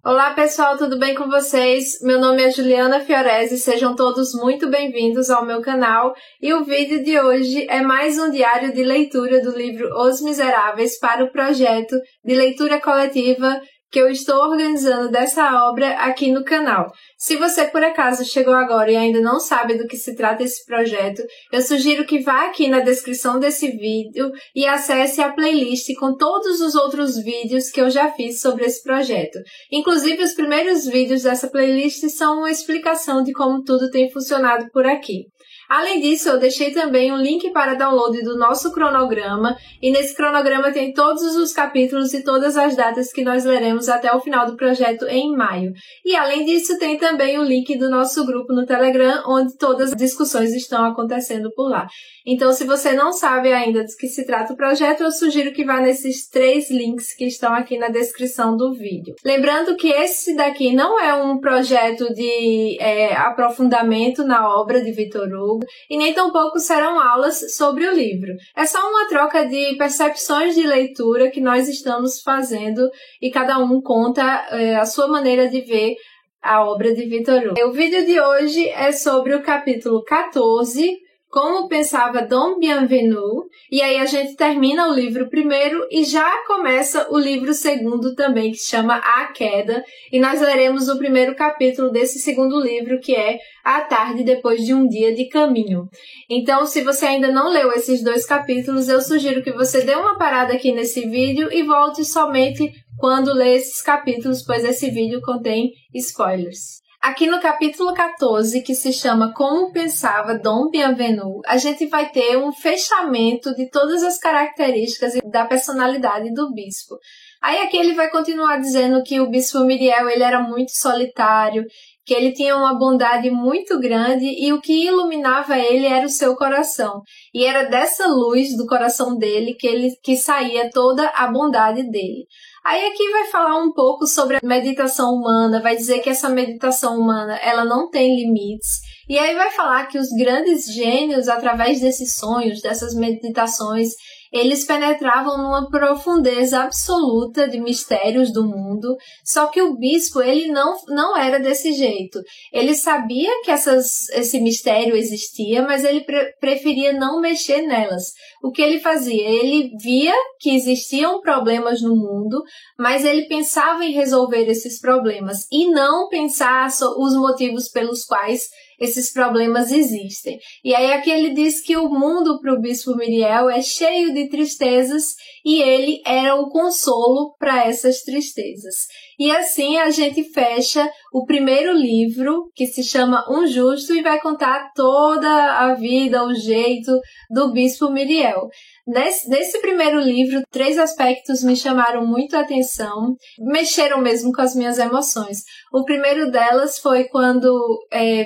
Olá pessoal, tudo bem com vocês? Meu nome é Juliana Fiorese, sejam todos muito bem-vindos ao meu canal e o vídeo de hoje é mais um diário de leitura do livro Os Miseráveis para o projeto de leitura coletiva que eu estou organizando dessa obra aqui no canal. Se você por acaso chegou agora e ainda não sabe do que se trata esse projeto, eu sugiro que vá aqui na descrição desse vídeo e acesse a playlist com todos os outros vídeos que eu já fiz sobre esse projeto. Inclusive, os primeiros vídeos dessa playlist são uma explicação de como tudo tem funcionado por aqui. Além disso, eu deixei também um link para download do nosso cronograma, e nesse cronograma tem todos os capítulos e todas as datas que nós leremos até o final do projeto em maio. E além disso, tem também o link do nosso grupo no Telegram, onde todas as discussões estão acontecendo por lá. Então, se você não sabe ainda do que se trata o projeto, eu sugiro que vá nesses 3 links que estão aqui na descrição do vídeo. Lembrando que esse daqui não é um projeto de aprofundamento na obra de Victor Hugo, e nem tampouco serão aulas sobre o livro. É só uma troca de percepções de leitura que nós estamos fazendo e cada um conta a sua maneira de ver a obra de Victor Hugo. O vídeo de hoje é sobre o capítulo 14, Como Pensava Dom Bienvenu, e aí a gente termina o livro primeiro e já começa o livro segundo também, que se chama A Queda, e nós leremos o primeiro capítulo desse segundo livro, que é A Tarde Depois de um Dia de Caminho. Então, se você ainda não leu esses 2 capítulos, eu sugiro que você dê uma parada aqui nesse vídeo e volte somente quando ler esses capítulos, pois esse vídeo contém spoilers. Aqui no capítulo 14, que se chama Como Pensava Dom Bienvenu, a gente vai ter um fechamento de todas as características da personalidade do bispo. Aí aqui ele vai continuar dizendo que o bispo Myriel ele era muito solitário, que ele tinha uma bondade muito grande e o que iluminava ele era o seu coração. E era dessa luz do coração dele que saía toda a bondade dele. Aí aqui vai falar um pouco sobre a meditação humana, vai dizer que essa meditação humana ela não tem limites. E aí vai falar que os grandes gênios, através desses sonhos, dessas meditações, eles penetravam numa profundeza absoluta de mistérios do mundo, só que o bispo ele não era desse jeito. Ele sabia que esse mistério existia, mas ele preferia não mexer nelas. O que ele fazia? Ele via que existiam problemas no mundo, mas ele pensava em resolver esses problemas e não pensar os motivos pelos quais esses problemas existem. E aí aqui ele diz que o mundo para o bispo Myriel é cheio de tristezas e ele era o consolo para essas tristezas. E assim a gente fecha o primeiro livro, que se chama Um Justo, e vai contar toda a vida, o jeito do bispo Myriel. Nesse primeiro livro, 3 aspectos me chamaram muito a atenção, mexeram mesmo com as minhas emoções. O primeiro delas foi quando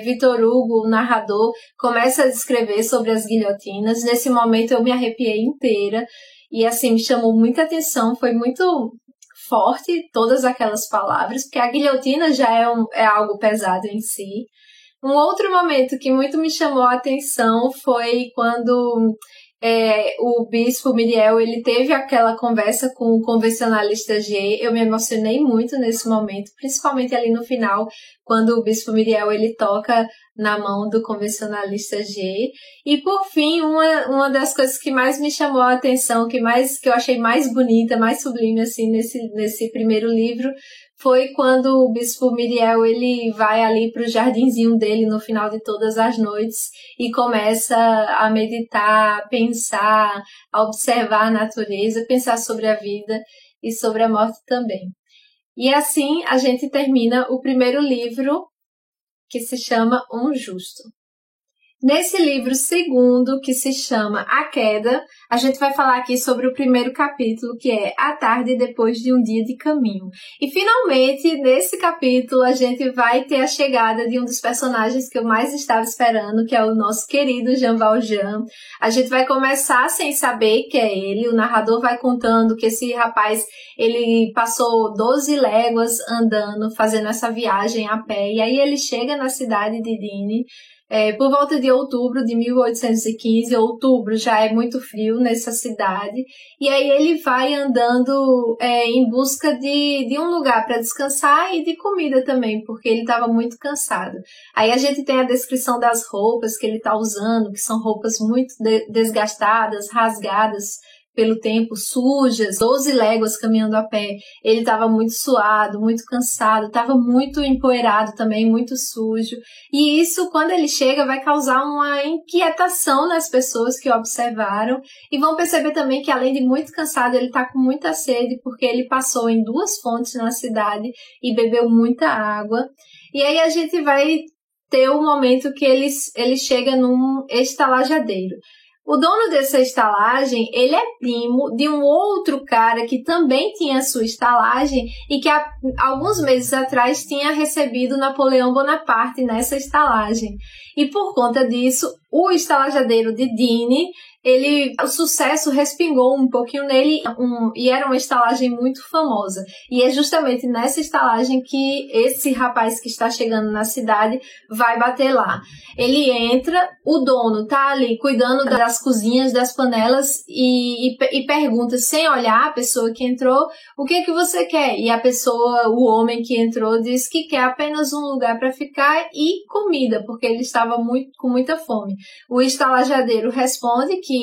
Victor Hugo, o narrador, começa a descrever sobre as guilhotinas. Nesse momento eu me arrepiei inteira e assim me chamou muita atenção, foi muito forte todas aquelas palavras, porque a guilhotina já é algo pesado em si. Um outro momento que muito me chamou a atenção foi quando o bispo Myriel ele teve aquela conversa com o convencionalista G. Eu me emocionei muito nesse momento, principalmente ali no final, quando o bispo Myriel ele toca na mão do convencionalista G. E por fim, uma das coisas que mais me chamou a atenção, que eu achei mais bonita, mais sublime assim nesse primeiro livro, foi quando o bispo Myriel ele vai ali para o jardinzinho dele no final de todas as noites e começa a meditar, a pensar, a observar a natureza, pensar sobre a vida e sobre a morte também. E assim a gente termina o primeiro livro, que se chama Um Justo. Nesse livro segundo, que se chama A Queda, a gente vai falar aqui sobre o primeiro capítulo, que é A Tarde Depois de um Dia de Caminho. E finalmente, nesse capítulo, a gente vai ter a chegada de um dos personagens que eu mais estava esperando, que é o nosso querido Jean Valjean. A gente vai começar sem saber que é ele, o narrador vai contando que esse rapaz, ele passou 12 léguas andando, fazendo essa viagem a pé, e aí ele chega na cidade de Digne, por volta de de outubro de 1815, outubro já é muito frio nessa cidade, e aí ele vai andando em busca de um lugar para descansar e de comida também, porque ele estava muito cansado. Aí a gente tem a descrição das roupas que ele está usando, que são roupas muito desgastadas, rasgadas pelo tempo, sujas, 12 léguas caminhando a pé. Ele estava muito suado, muito cansado, estava muito empoeirado também, muito sujo. E isso, quando ele chega, vai causar uma inquietação nas pessoas que observaram e vão perceber também que, além de muito cansado, ele está com muita sede, porque ele passou em 2 fontes na cidade e bebeu muita água. E aí a gente vai ter o momento que ele chega num estalajadeiro. O dono dessa estalagem, ele é primo de um outro cara que também tinha sua estalagem e que há alguns meses atrás tinha recebido Napoleão Bonaparte nessa estalagem. E por conta disso, o estalajadeiro de Digne, o sucesso respingou um pouquinho nele e era uma estalagem muito famosa. E é justamente nessa estalagem que esse rapaz que está chegando na cidade vai bater lá. Ele entra, o dono tá ali cuidando das cozinhas, das panelas e pergunta, sem olhar a pessoa que entrou, o que é que você quer? E a pessoa, o homem que entrou, diz que quer apenas um lugar para ficar e comida, porque ele estava com muita fome. O estalajadeiro responde que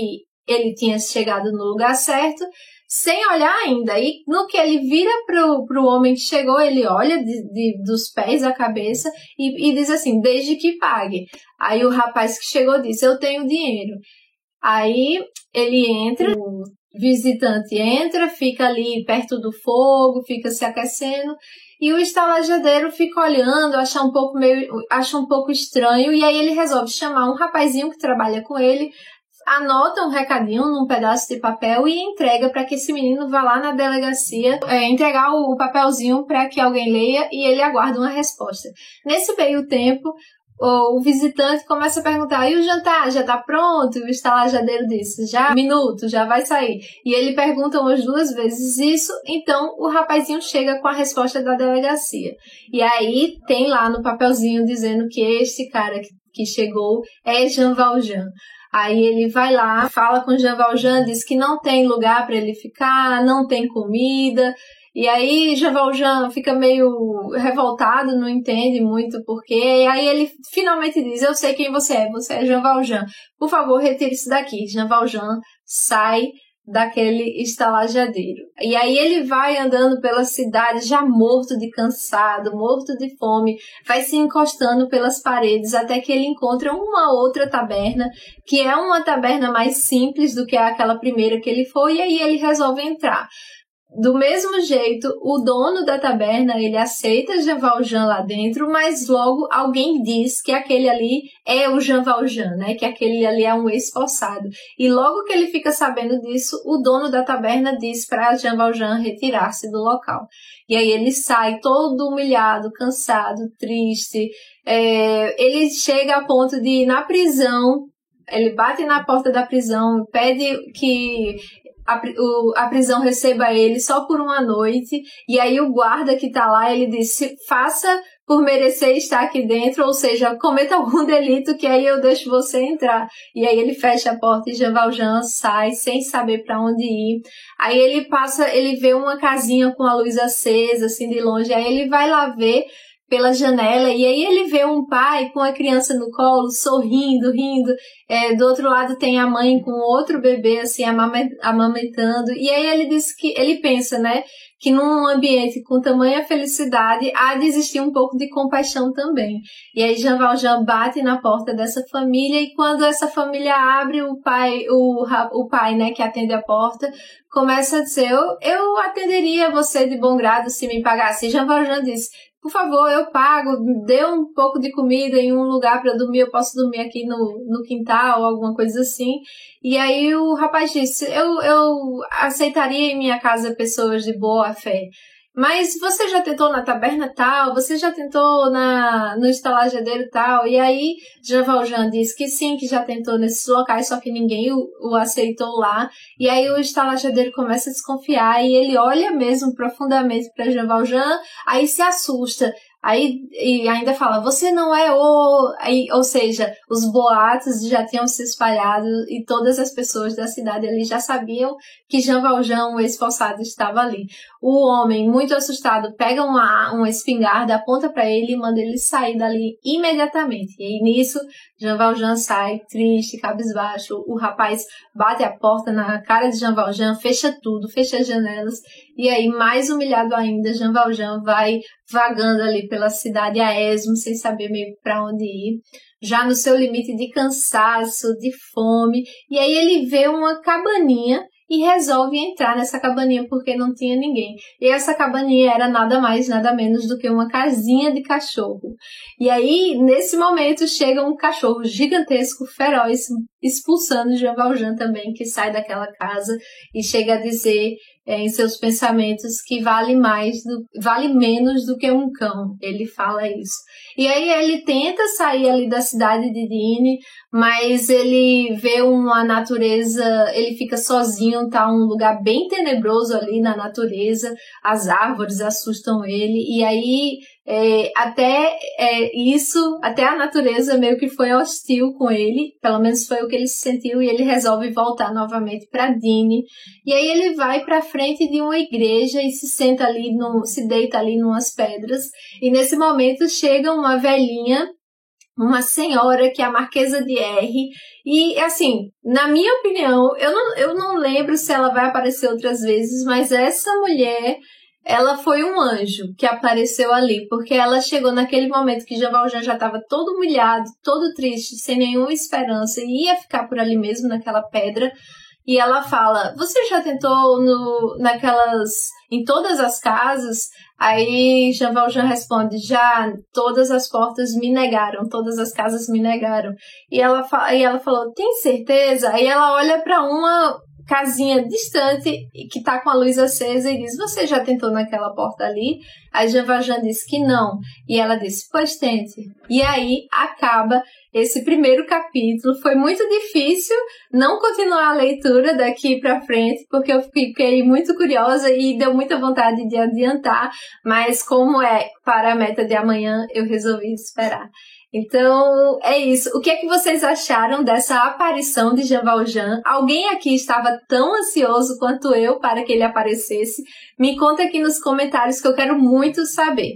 ele tinha chegado no lugar certo, sem olhar ainda. E no que ele vira pro homem que chegou, ele olha dos pés à cabeça e diz assim, desde que pague. Aí o rapaz que chegou disse, eu tenho dinheiro. Aí ele entra, o visitante entra, fica ali perto do fogo, fica se aquecendo, e o estalajadeiro fica olhando, acha um pouco estranho, e aí ele resolve chamar um rapazinho que trabalha com ele, anota um recadinho num pedaço de papel e entrega para que esse menino vá lá na delegacia entregar o papelzinho para que alguém leia e ele aguarda uma resposta. Nesse meio tempo, o visitante começa a perguntar, e o jantar, já tá pronto? E o estalajadeiro disse, já, minuto, já vai sair. E ele pergunta umas 2 vezes isso, então o rapazinho chega com a resposta da delegacia. E aí tem lá no papelzinho dizendo que este cara que chegou é Jean Valjean. Aí ele vai lá, fala com Jean Valjean, diz que não tem lugar para ele ficar, não tem comida. E aí Jean Valjean fica meio revoltado, não entende muito o porquê. E aí ele finalmente diz, eu sei quem você é Jean Valjean. Por favor, retire-se daqui. Jean Valjean sai daquele estalajadeiro. E aí ele vai andando pela cidade já morto de cansado, morto de fome, vai se encostando pelas paredes até que ele encontra uma outra taberna, que é uma taberna mais simples do que aquela primeira que ele foi, e aí ele resolve entrar. Do mesmo jeito, o dono da taberna, ele aceita Jean Valjean lá dentro, mas logo alguém diz que aquele ali é o Jean Valjean, né? Que aquele ali é um esforçado. E logo que ele fica sabendo disso, o dono da taberna diz para Jean Valjean retirar-se do local. E aí ele sai todo humilhado, cansado, triste. Ele chega a ponto de ir na prisão, ele bate na porta da prisão, pede que a prisão receba ele só por uma noite, e aí o guarda que tá lá, ele disse, faça por merecer estar aqui dentro, ou seja, cometa algum delito que aí eu deixo você entrar. E aí ele fecha a porta e Jean Valjean sai sem saber para onde ir. Aí ele vê uma casinha com a luz acesa, assim, de longe, aí ele vai lá ver pela janela, e aí ele vê um pai com a criança no colo, sorrindo, rindo, do outro lado tem a mãe com outro bebê, assim, amamentando, e aí ele pensa, né, que num ambiente com tamanha felicidade, há de existir um pouco de compaixão também. E aí Jean Valjean bate na porta dessa família, e quando essa família abre, o pai, né, que atende a porta, começa a dizer, eu atenderia você de bom grado se me pagasse. E Jean Valjean diz, por favor, eu pago, dê um pouco de comida em um lugar para dormir, eu posso dormir aqui no quintal ou alguma coisa assim. E aí o rapaz disse, eu aceitaria em minha casa pessoas de boa fé. Mas você já tentou na taberna tal? Você já tentou no estalajadeiro tal? E aí Jean Valjean disse que sim, que já tentou nesses locais, só que ninguém o aceitou lá. E aí o estalajadeiro começa a desconfiar e ele olha mesmo profundamente para Jean Valjean, aí se assusta. Aí, e ainda fala, você não é o... Aí, ou seja, os boatos já tinham se espalhado e todas as pessoas da cidade ali já sabiam que Jean Valjean, o esforçado, estava ali. O homem, muito assustado, pega uma espingarda, aponta para ele e manda ele sair dali imediatamente. E aí, nisso, Jean Valjean sai triste, cabisbaixo. O rapaz bate a porta na cara de Jean Valjean, fecha tudo, fecha as janelas. E aí, mais humilhado ainda, Jean Valjean vai vagando ali pela cidade a esmo, sem saber meio para onde ir, já no seu limite de cansaço, de fome. E aí ele vê uma cabaninha e resolve entrar nessa cabaninha porque não tinha ninguém. E essa cabaninha era nada mais, nada menos do que uma casinha de cachorro. E aí, nesse momento, chega um cachorro gigantesco, feroz, expulsando Jean Valjean também, que sai daquela casa e chega a dizer em seus pensamentos que vale menos do que um cão. Ele fala isso. E aí ele tenta sair ali da cidade de Digne, mas ele vê uma natureza, ele fica sozinho, tá um lugar bem tenebroso ali na natureza, as árvores assustam ele, e aí até a natureza meio que foi hostil com ele, pelo menos foi o que ele se sentiu, e ele resolve voltar novamente para Digne. E aí ele vai para frente de uma igreja e se deita ali numas pedras, e nesse momento chega uma velhinha, uma senhora que é a Marquesa de R, e assim, na minha opinião, eu não lembro se ela vai aparecer outras vezes, mas essa mulher, ela foi um anjo que apareceu ali, porque ela chegou naquele momento que Jean Valjean já estava todo humilhado, todo triste, sem nenhuma esperança, e ia ficar por ali mesmo naquela pedra, e ela fala, você já tentou em todas as casas? Aí Jean Valjean responde, já, todas as portas me negaram, todas as casas me negaram. E ela falou, tem certeza? Aí ela olha para uma casinha distante que tá com a luz acesa e diz, você já tentou naquela porta ali? Aí Jean Valjean disse que não. E ela disse, pois tente. E aí acaba esse primeiro capítulo. Foi muito difícil não continuar a leitura daqui pra frente, porque eu fiquei muito curiosa e deu muita vontade de adiantar, mas como é para a meta de amanhã, eu resolvi esperar. Então, é isso. O que é que vocês acharam dessa aparição de Jean Valjean? Alguém aqui estava tão ansioso quanto eu para que ele aparecesse? Me conta aqui nos comentários que eu quero muito saber.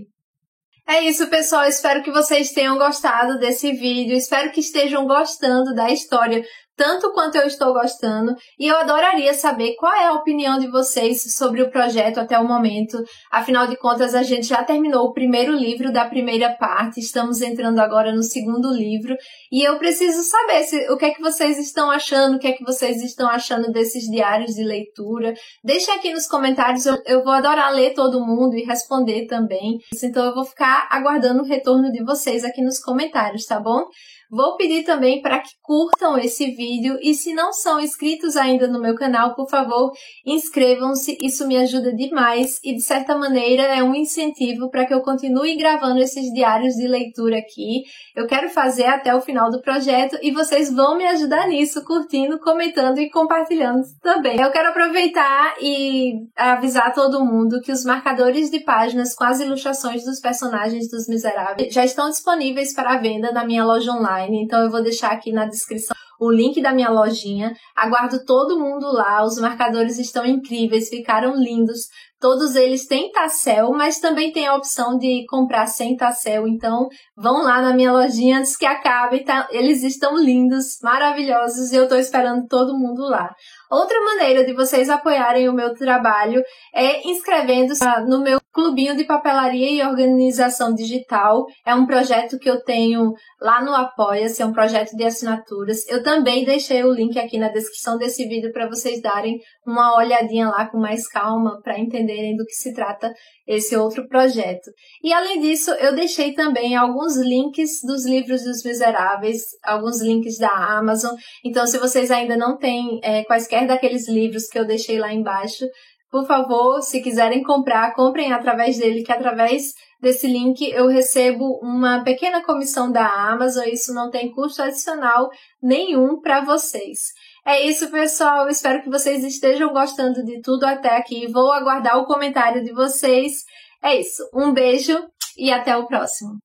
É isso, pessoal. Espero que vocês tenham gostado desse vídeo. Espero que estejam gostando da história tanto quanto eu estou gostando, e eu adoraria saber qual é a opinião de vocês sobre o projeto até o momento. Afinal de contas, a gente já terminou o primeiro livro da primeira parte, estamos entrando agora no segundo livro, e eu preciso saber o que é que vocês estão achando, o que é que vocês estão achando desses diários de leitura. Deixem aqui nos comentários, eu vou adorar ler todo mundo e responder também. Então eu vou ficar aguardando o retorno de vocês aqui nos comentários, tá bom? Vou pedir também para que curtam esse vídeo e se não são inscritos ainda no meu canal, por favor, inscrevam-se, isso me ajuda demais e de certa maneira é um incentivo para que eu continue gravando esses diários de leitura aqui. Eu quero fazer até o final do projeto e vocês vão me ajudar nisso, curtindo, comentando e compartilhando também. Eu quero aproveitar e avisar todo mundo que os marcadores de páginas com as ilustrações dos personagens dos Miseráveis já estão disponíveis para venda na minha loja online. Então eu vou deixar aqui na descrição o link da minha lojinha. Aguardo todo mundo lá, os marcadores estão incríveis, ficaram lindos. Todos eles têm tassel, mas também tem a opção de comprar sem tassel. Então vão lá na minha lojinha antes que acabe, tá? Eles estão lindos, maravilhosos e eu tô esperando todo mundo lá. Outra maneira de vocês apoiarem o meu trabalho é inscrevendo-se no meu clubinho de papelaria e organização digital. É um projeto que eu tenho lá no Apoia-se, é um projeto de assinaturas. Eu também deixei o link aqui na descrição desse vídeo para vocês darem uma olhadinha lá com mais calma para entenderem do que se trata esse outro projeto. E além disso, eu deixei também alguns links dos livros dos Miseráveis, alguns links da Amazon. Então, se vocês ainda não têm quaisquer daqueles livros que eu deixei lá embaixo, por favor, se quiserem comprar, comprem através dele, que através desse link eu recebo uma pequena comissão da Amazon, isso não tem custo adicional nenhum para vocês. É isso, pessoal, espero que vocês estejam gostando de tudo até aqui, vou aguardar o comentário de vocês. É isso, um beijo e até o próximo!